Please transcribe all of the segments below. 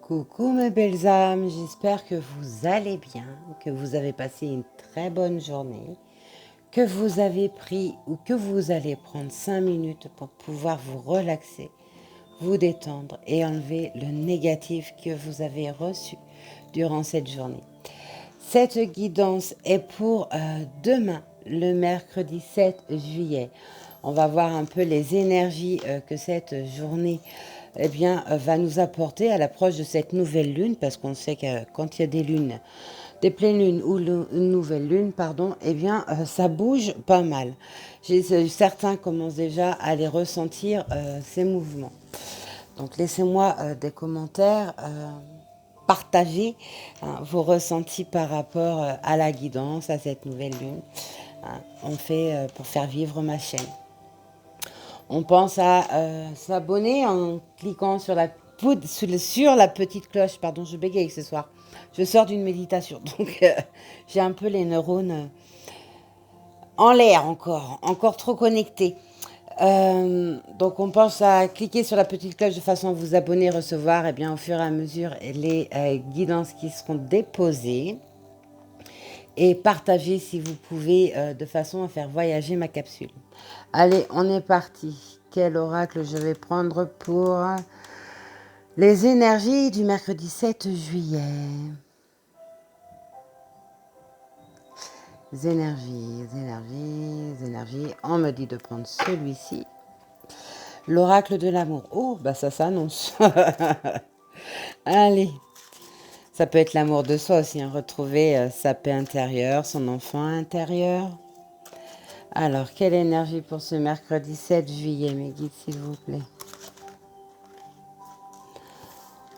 Coucou mes belles âmes, j'espère que vous allez bien, que vous avez passé une très bonne journée, que vous avez pris ou que vous allez prendre 5 minutes pour pouvoir vous relaxer, vous détendre et enlever le négatif que vous avez reçu durant cette journée. Cette guidance est pour demain, le mercredi 7 juillet. On va voir un peu les énergies que cette journée va nous apporter à l'approche de cette nouvelle lune, parce qu'on sait que quand il y a des lunes, des pleines lunes ou une nouvelle lune, pardon, ça bouge pas mal. Certains commencent déjà à les ressentir, ces mouvements. Donc laissez-moi des commentaires, partagez vos ressentis par rapport à la guidance, à cette nouvelle lune. On fait pour faire vivre ma chaîne. On pense à s'abonner en cliquant sur la petite cloche. Pardon, je bégaye ce soir. Je sors d'une méditation, donc j'ai un peu les neurones en l'air encore trop connectés. Donc on pense à cliquer sur la petite cloche de façon à vous abonner, recevoir au fur et à mesure les guidances qui seront déposées. Et partager si vous pouvez de façon à faire voyager ma capsule. Allez, on est parti. Quel oracle je vais prendre pour les énergies du mercredi 7 juillet? Énergies. On me dit de prendre celui-ci. L'oracle de l'amour. Oh, bah ça s'annonce. Allez. Ça peut être l'amour de soi aussi, retrouver sa paix intérieure, son enfant intérieur. Alors, quelle énergie pour ce mercredi 7 juillet, mes guides, s'il vous plaît?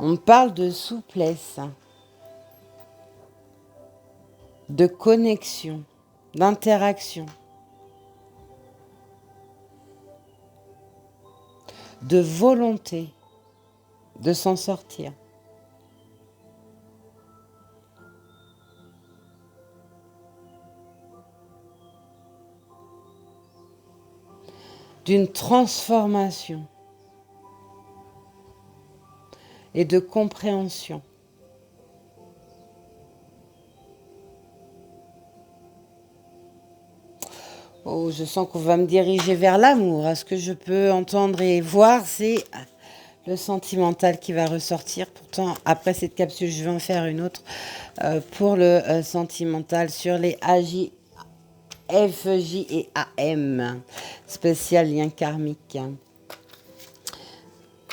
On parle de souplesse, de connexion, d'interaction, de volonté de s'en sortir. D'une transformation et de compréhension. Oh, je sens qu'on va me diriger vers l'amour. À ce que je peux entendre et voir, c'est le sentimental qui va ressortir. Pourtant, après cette capsule, je vais en faire une autre pour le sentimental sur les AJ, FJ et AM. Spécial lien karmique.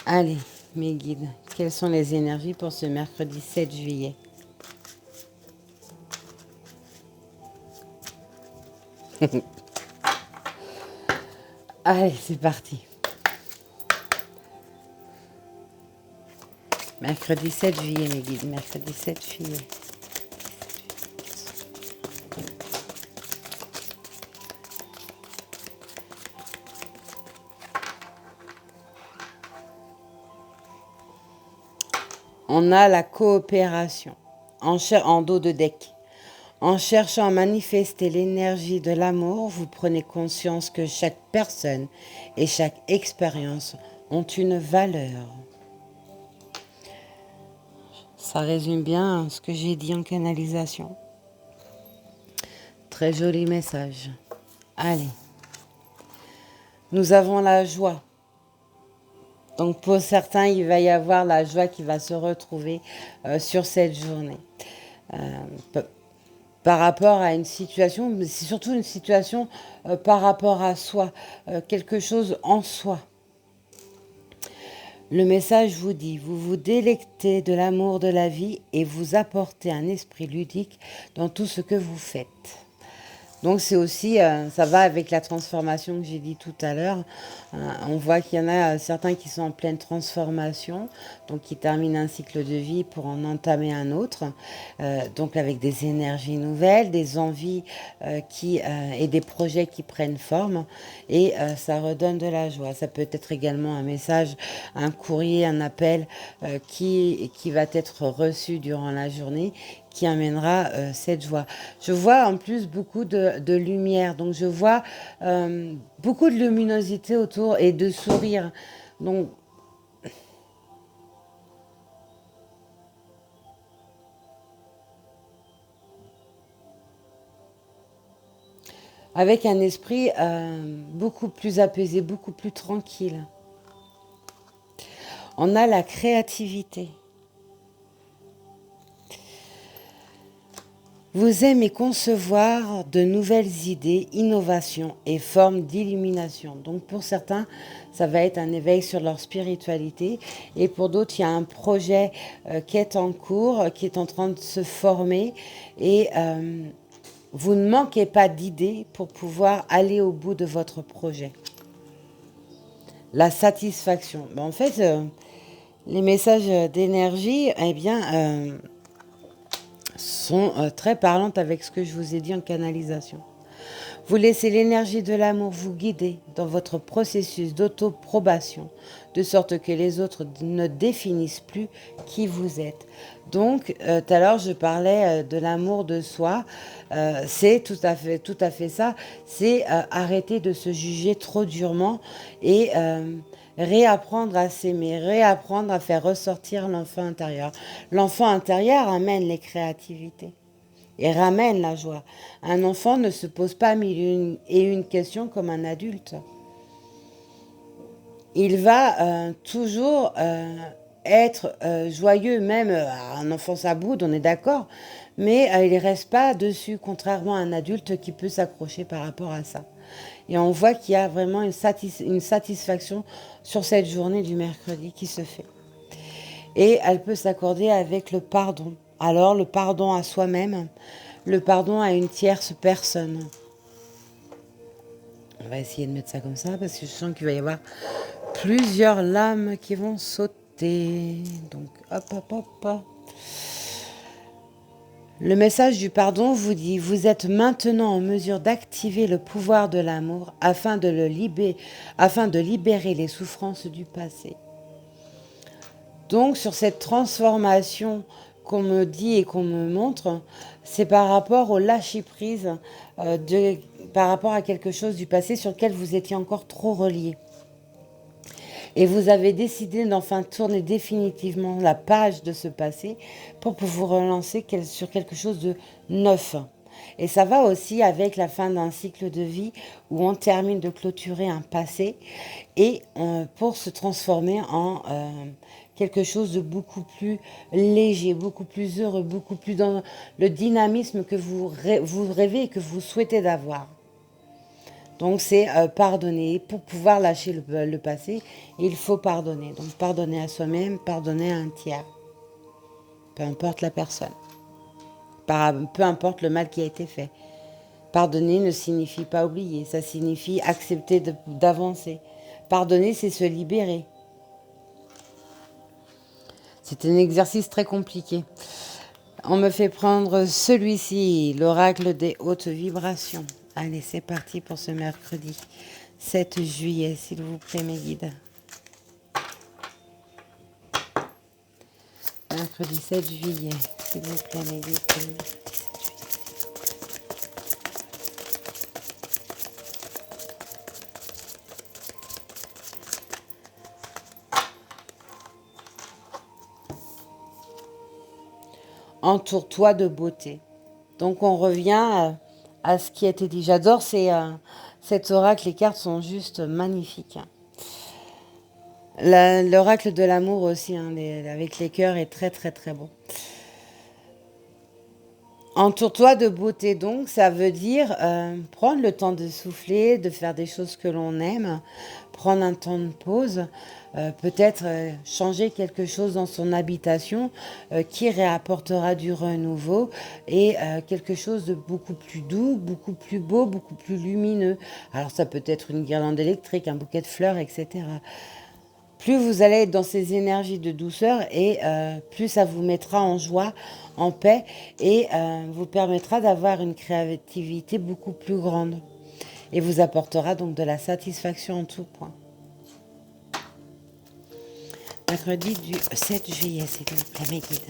Allez, mes guides, quelles sont les énergies pour ce mercredi 7 juillet? Allez, c'est parti. Mercredi 7 juillet, mes guides. Mercredi 7 juillet. On a la coopération en dos de deck. En cherchant à manifester l'énergie de l'amour, vous prenez conscience que chaque personne et chaque expérience ont une valeur. Ça résume bien ce que j'ai dit en canalisation. Très joli message. Allez. Nous avons la joie. Donc pour certains, il va y avoir la joie qui va se retrouver sur cette journée. Par rapport à une situation, mais c'est surtout une situation par rapport à soi, quelque chose en soi. Le message vous dit, vous vous délectez de l'amour de la vie et vous apportez un esprit ludique dans tout ce que vous faites. Donc c'est aussi, ça va avec la transformation que j'ai dit tout à l'heure. On voit qu'il y en a certains qui sont en pleine transformation, donc qui terminent un cycle de vie pour en entamer un autre. Donc avec des énergies nouvelles, des envies et des projets qui prennent forme. Et ça redonne de la joie. Ça peut être également un message, un courrier, un appel qui va être reçu durant la journée, qui amènera cette joie. Je vois en plus beaucoup de lumière, donc je vois beaucoup de luminosité autour et de sourire. Donc avec un esprit beaucoup plus apaisé, beaucoup plus tranquille. On a la créativité. Vous aimez concevoir de nouvelles idées, innovations et formes d'illumination. Donc pour certains, ça va être un éveil sur leur spiritualité. Et pour d'autres, il y a un projet qui est en cours, qui est en train de se former. Et vous ne manquez pas d'idées pour pouvoir aller au bout de votre projet. La satisfaction. En fait, les messages d'énergie, eh bien... sont très parlantes avec ce que je vous ai dit en canalisation. Vous laissez l'énergie de l'amour vous guider dans votre processus d'autoprobation, de sorte que les autres ne définissent plus qui vous êtes. Donc, tout à l'heure, je parlais de l'amour de soi. C'est tout à fait ça. C'est arrêter de se juger trop durement et réapprendre à s'aimer, réapprendre à faire ressortir l'enfant intérieur. L'enfant intérieur amène les créativités et ramène la joie. Un enfant ne se pose pas mille et une questions comme un adulte. Il va toujours être joyeux, même un enfant ça boude, on est d'accord, mais il ne reste pas dessus, contrairement à un adulte qui peut s'accrocher par rapport à ça. Et on voit qu'il y a vraiment une satisfaction sur cette journée du mercredi qui se fait. Et elle peut s'accorder avec le pardon. Alors le pardon à soi-même, le pardon à une tierce personne. On va essayer de mettre ça comme ça parce que je sens qu'il va y avoir plusieurs lames qui vont sauter. Donc hop, hop, hop, hop. Le message du pardon vous dit: vous êtes maintenant en mesure d'activer le pouvoir de l'amour afin de libérer les souffrances du passé. Donc sur cette transformation qu'on me dit et qu'on me montre, c'est par rapport au lâcher-prise, par rapport à quelque chose du passé sur lequel vous étiez encore trop relié. Et vous avez décidé d'enfin tourner définitivement la page de ce passé pour vous relancer sur quelque chose de neuf. Et ça va aussi avec la fin d'un cycle de vie où on termine de clôturer un passé et pour se transformer en quelque chose de beaucoup plus léger, beaucoup plus heureux, beaucoup plus dans le dynamisme que vous rêvez et que vous souhaitez d'avoir. Donc c'est pardonner. Pour pouvoir lâcher le passé, il faut pardonner. Donc pardonner à soi-même, pardonner à un tiers. Peu importe la personne. Peu importe le mal qui a été fait. Pardonner ne signifie pas oublier, ça signifie accepter d'avancer. Pardonner, c'est se libérer. C'est un exercice très compliqué. On me fait prendre celui-ci, l'oracle des hautes vibrations. Allez, c'est parti pour ce mercredi 7 juillet, s'il vous plaît, mes guides. Mercredi 7 juillet, s'il vous plaît, mes guides. Entoure-toi de beauté. Donc on revient à ce qui a été dit. J'adore cet oracle, les cartes sont juste magnifiques. L'oracle de l'amour aussi, avec les cœurs, est très très très bon. Entoure-toi de beauté, donc ça veut dire prendre le temps de souffler, de faire des choses que l'on aime, prendre un temps de pause, peut-être changer quelque chose dans son habitation qui réapportera du renouveau et quelque chose de beaucoup plus doux, beaucoup plus beau, beaucoup plus lumineux. Alors ça peut être une guirlande électrique, un bouquet de fleurs, etc. Plus vous allez être dans ces énergies de douceur et plus ça vous mettra en joie, en paix et vous permettra d'avoir une créativité beaucoup plus grande et vous apportera donc de la satisfaction en tout point. Mercredi du 7 juillet, s'il vous plaît, mes guides.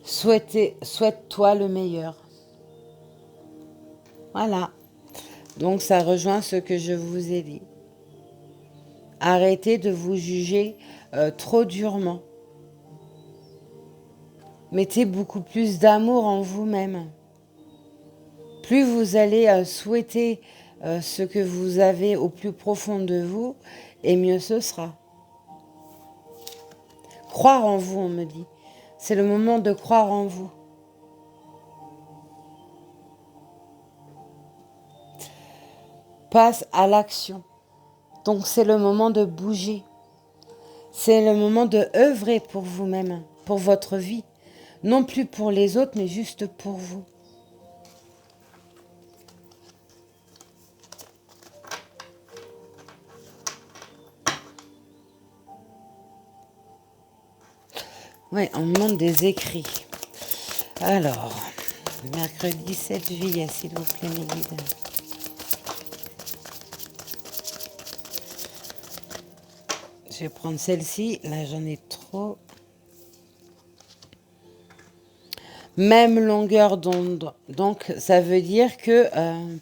Souhaite-toi le meilleur. Voilà. Donc ça rejoint ce que je vous ai dit. Arrêtez de vous juger trop durement. Mettez beaucoup plus d'amour en vous-même. Plus vous allez souhaiter ce que vous avez au plus profond de vous, et mieux ce sera. Croire en vous, on me dit. C'est le moment de croire en vous. Passe à l'action. Donc c'est le moment de bouger. C'est le moment de œuvrer pour vous-même, pour votre vie. Non plus pour les autres, mais juste pour vous. Ouais, on me demande des écrits. Alors, mercredi 7 juillet, s'il vous plaît, mes guides. Je vais prendre celle-ci. Là, j'en ai trop. Même longueur d'onde. Donc, ça veut dire que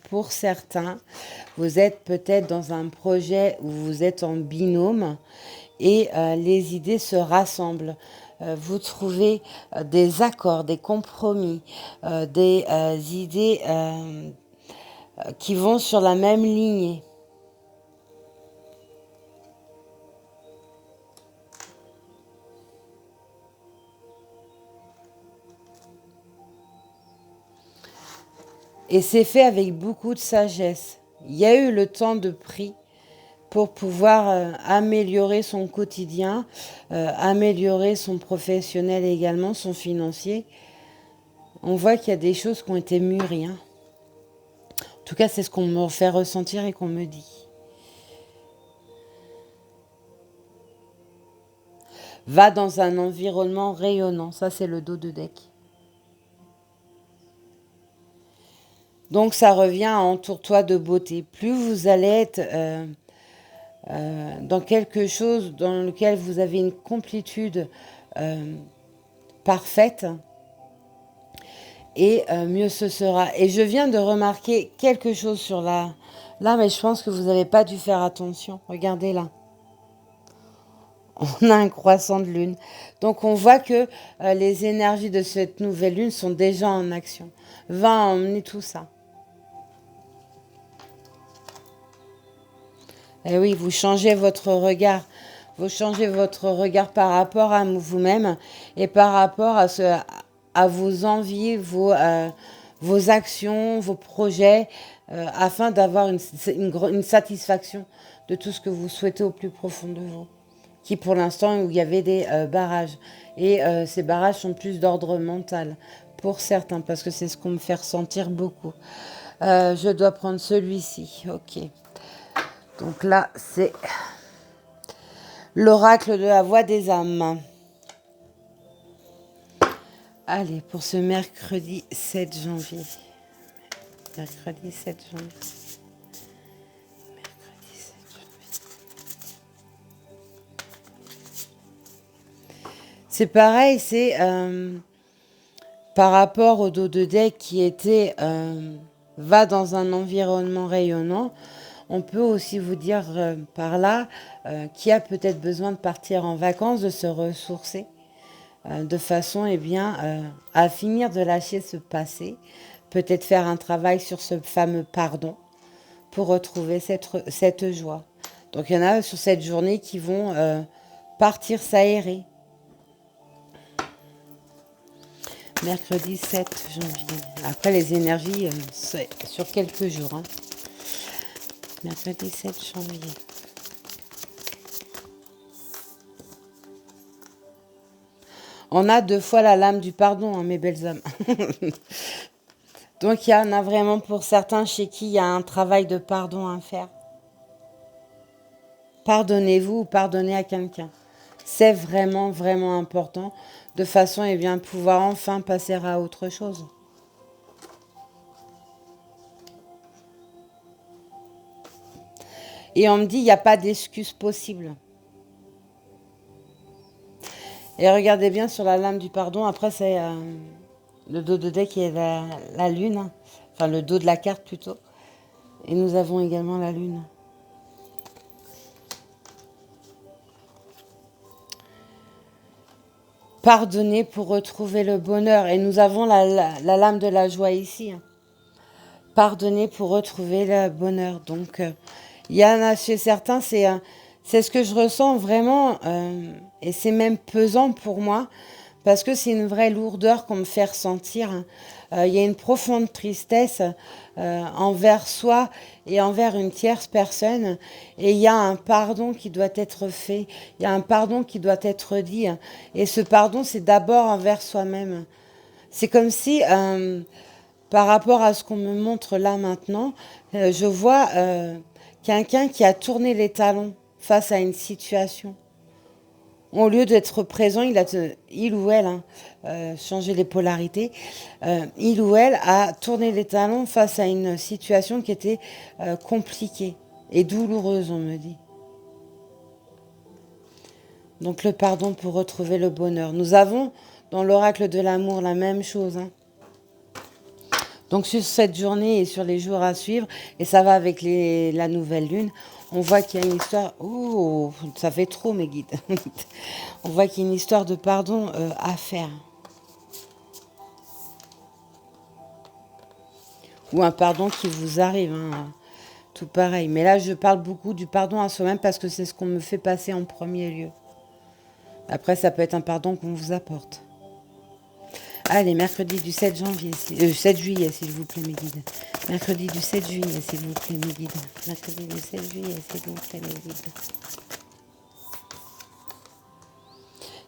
pour certains, vous êtes peut-être dans un projet où vous êtes en binôme et les idées se rassemblent. Vous trouvez des accords, des compromis, des idées qui vont sur la même lignée. Et c'est fait avec beaucoup de sagesse. Il y a eu le temps de prix pour pouvoir améliorer son quotidien, améliorer son professionnel également, son financier. On voit qu'il y a des choses qui ont été mûries. Hein. En tout cas, c'est ce qu'on me fait ressentir et qu'on me dit. Va dans un environnement rayonnant. Ça, c'est le dos de deck. Donc, ça revient à entoure-toi de beauté. Plus vous allez être dans quelque chose dans lequel vous avez une complétude parfaite, et mieux ce sera. Et je viens de remarquer quelque chose sur là, mais je pense que vous n'avez pas dû faire attention. Regardez là. On a un croissant de lune. Donc on voit que les énergies de cette nouvelle lune sont déjà en action. Va emmener tout ça. Et oui, vous changez votre regard. Vous changez votre regard par rapport à vous-même et par rapport à vos envies, vos actions, vos projets, afin d'avoir une satisfaction de tout ce que vous souhaitez au plus profond de vous. Qui pour l'instant, où il y avait des barrages. Et ces barrages sont plus d'ordre mental pour certains, parce que c'est ce qu'on me fait ressentir beaucoup. Je dois prendre celui-ci, ok. Donc là, c'est l'oracle de la voix des âmes. Allez, pour ce mercredi 7 janvier. Mercredi 7 janvier. Mercredi 7 janvier. C'est pareil, c'est par rapport au dos de deck qui était va dans un environnement rayonnant. On peut aussi vous dire par là qui a peut-être besoin de partir en vacances, de se ressourcer, de façon à finir de lâcher ce passé, peut-être faire un travail sur ce fameux pardon pour retrouver cette joie. Donc il y en a sur cette journée qui vont partir s'aérer. Mercredi 7 janvier. Après les énergies, c'est sur quelques jours. Hein. Mercredi 7 janvier. On a 2 fois la lame du pardon, hein, mes belles âmes. Donc il y en a vraiment pour certains chez qui il y a un travail de pardon à faire. Pardonnez-vous ou pardonnez à quelqu'un. C'est vraiment, vraiment important de façon à pouvoir enfin passer à autre chose. Et on me dit, il n'y a pas d'excuse possible. Et regardez bien sur la lame du pardon. Après, c'est le dos de deck qui est la lune. Hein. Enfin, le dos de la carte plutôt. Et nous avons également la lune. pardonner pour retrouver le bonheur. Et nous avons la lame de la joie ici. Hein. Pardonner pour retrouver le bonheur. Donc, il y en a chez certains, c'est ce que je ressens vraiment. Et c'est même pesant pour moi. Parce que c'est une vraie lourdeur qu'on me fait ressentir. Hein. Il y a une profonde tristesse envers soi et envers une tierce personne. Et il y a un pardon qui doit être fait. Il y a un pardon qui doit être dit. Hein. Et ce pardon, c'est d'abord envers soi-même. C'est comme si, par rapport à ce qu'on me montre là maintenant, je vois quelqu'un qui a tourné les talons face à une situation. Au lieu d'être présent, il ou elle, hein, changé les polarités, il ou elle a tourné les talons face à une situation qui était compliquée et douloureuse, on me dit. Donc le pardon pour retrouver le bonheur. Nous avons dans l'oracle de l'amour la même chose. Hein. Donc sur cette journée et sur les jours à suivre, et ça va avec la nouvelle lune, on voit qu'il y a une histoire... Oh, ça fait trop mes guides. On voit qu'il y a une histoire de pardon à faire. Ou un pardon qui vous arrive, hein, tout pareil. Mais là, je parle beaucoup du pardon à soi-même parce que c'est ce qu'on me fait passer en premier lieu. Après, ça peut être un pardon qu'on vous apporte. Allez, mercredi du 7 janvier, 7 juillet, s'il vous plaît, mes guides. Mercredi du 7 juillet, s'il vous plaît, mes guides. Mercredi du 7 juillet, s'il vous plaît, mes guides.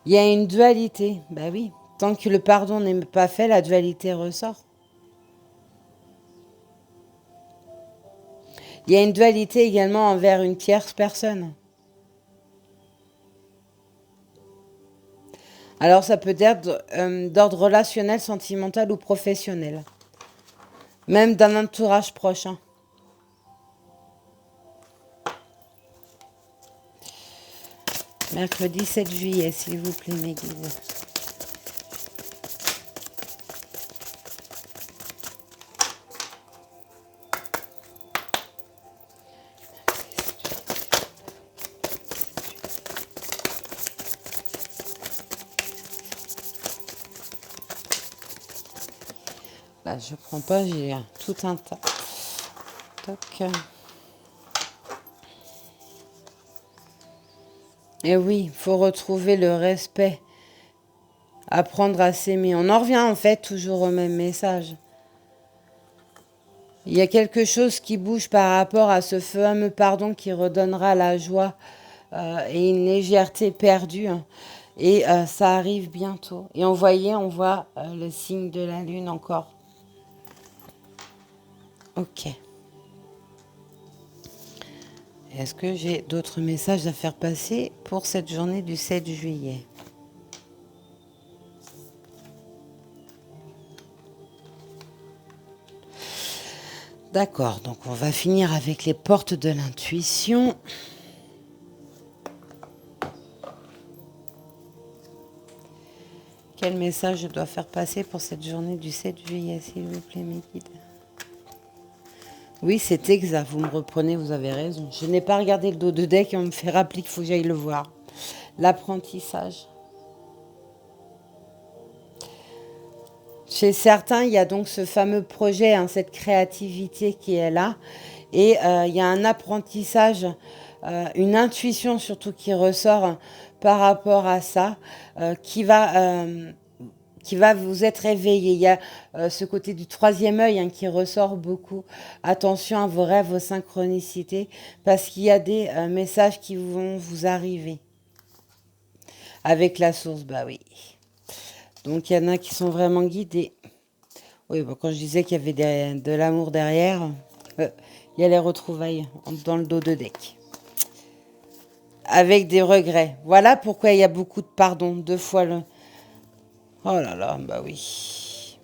Il y a une dualité. Bah oui. Tant que le pardon n'est pas fait, la dualité ressort. Il y a une dualité également envers une tierce personne. Alors ça peut être d'ordre relationnel, sentimental ou professionnel. Même d'un entourage proche. Hein. Mercredi 7 juillet, s'il vous plaît, mes guides. Là, je prends pas, j'ai tout un tas. Toc. Et oui, il faut retrouver le respect. Apprendre à s'aimer. On en revient en fait toujours au même message. Il y a quelque chose qui bouge par rapport à ce fameux pardon qui redonnera la joie et une légèreté perdue. Hein. Et ça arrive bientôt. Et on voit le signe de la lune encore. Ok. Est-ce que j'ai d'autres messages à faire passer pour cette journée du 7 juillet ? D'accord, donc on va finir avec les portes de l'intuition. Quel message je dois faire passer pour cette journée du 7 juillet, s'il vous plaît, mes guides ? Oui, c'est exact, vous me reprenez, vous avez raison. Je n'ai pas regardé le dos de deck et on me fait rappeler qu'il faut que j'aille le voir. L'apprentissage. Chez certains, il y a donc ce fameux projet, hein, cette créativité qui est là. Et il y a un apprentissage, une intuition surtout qui ressort par rapport à ça, qui va vous être éveillé. Il y a ce côté du troisième œil hein, qui ressort beaucoup. Attention à vos rêves, vos synchronicités, parce qu'il y a des messages qui vont vous arriver. Avec la source, bah oui. Donc il y en a qui sont vraiment guidés. Oui, bon, quand je disais qu'il y avait de l'amour derrière, il y a les retrouvailles dans le dos de deck. Avec des regrets. Voilà pourquoi il y a beaucoup de pardon. 2 fois le... Oh là là, bah oui.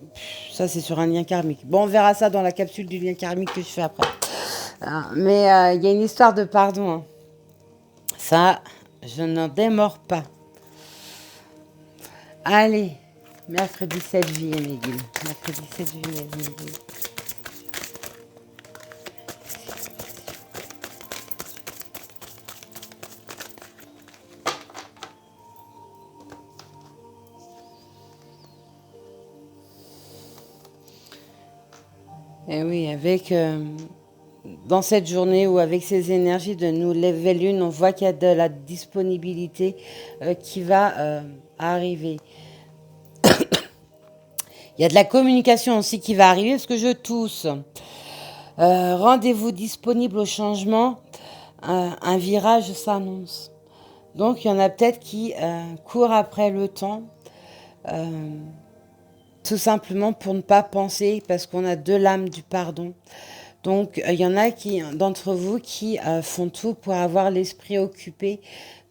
Ça, c'est sur un lien karmique. Bon, on verra ça dans la capsule du lien karmique que je fais après. Mais il y a une histoire de pardon. Hein. Ça, je n'en démords pas. Allez, mercredi 7 juillet, mes guildes. Mercredi 7 juillet, mes guildes. Et oui, avec dans cette journée ou avec ces énergies de nouvelle lune, on voit qu'il y a de la disponibilité qui va arriver. Il y a de la communication aussi qui va arriver parce que je tousse. Rendez-vous disponible au changement. Un virage s'annonce. Donc il y en a peut-être qui courent après le temps. Tout simplement pour ne pas penser, parce qu'on a deux lames du pardon. Donc, il y en a d'entre vous qui font tout pour avoir l'esprit occupé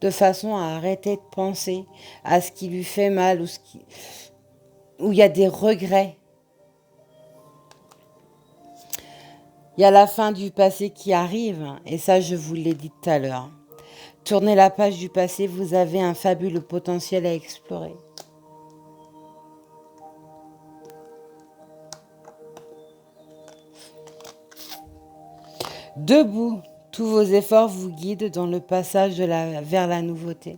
de façon à arrêter de penser à ce qui lui fait mal où il y a des regrets. Il y a la fin du passé qui arrive, et ça, je vous l'ai dit tout à l'heure. Tournez la page du passé, vous avez un fabuleux potentiel à explorer. Debout, tous vos efforts vous guident dans le passage vers la nouveauté.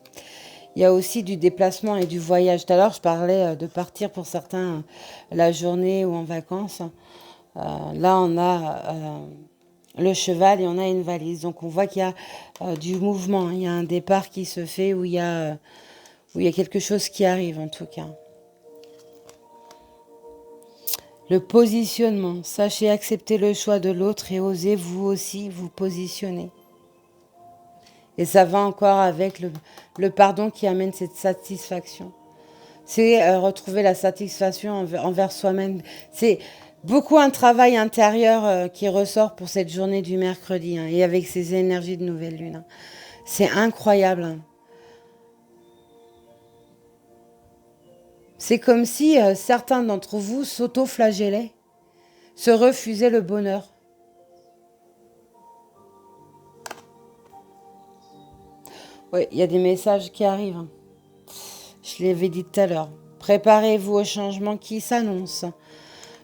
Il y a aussi du déplacement et du voyage. Tout à l'heure, je parlais de partir pour certains la journée ou en vacances. Là, on a le cheval et on a une valise. Donc, on voit qu'il y a du mouvement. Il y a un départ qui se fait où il y a quelque chose qui arrive, en tout cas. Le positionnement. Sachez accepter le choix de l'autre et osez vous aussi vous positionner. Et ça va encore avec le pardon qui amène cette satisfaction. C'est retrouver la satisfaction envers soi-même. C'est beaucoup un travail intérieur qui ressort pour cette journée du mercredi et avec ces énergies de nouvelle lune. C'est incroyable. C'est comme si certains d'entre vous s'auto-flagellaient, se refusaient le bonheur. Oui, il y a des messages qui arrivent. Je l'avais dit tout à l'heure. Préparez-vous au changement qui s'annonce.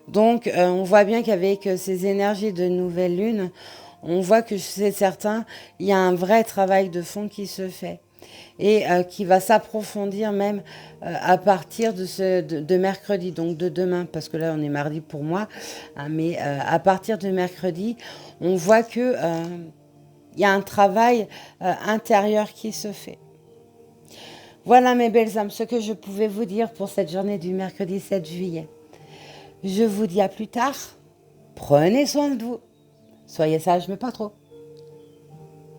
Donc, on voit bien qu'avec ces énergies de nouvelle lune, on voit que chez certains, il y a un vrai travail de fond qui se fait et qui va s'approfondir même à partir de mercredi, donc de demain, parce que là, on est mardi pour moi, hein, mais à partir de mercredi, on voit que il y a un travail intérieur qui se fait. Voilà mes belles âmes, ce que je pouvais vous dire pour cette journée du mercredi 7 juillet. Je vous dis à plus tard. Prenez soin de vous. Soyez sages, mais pas trop.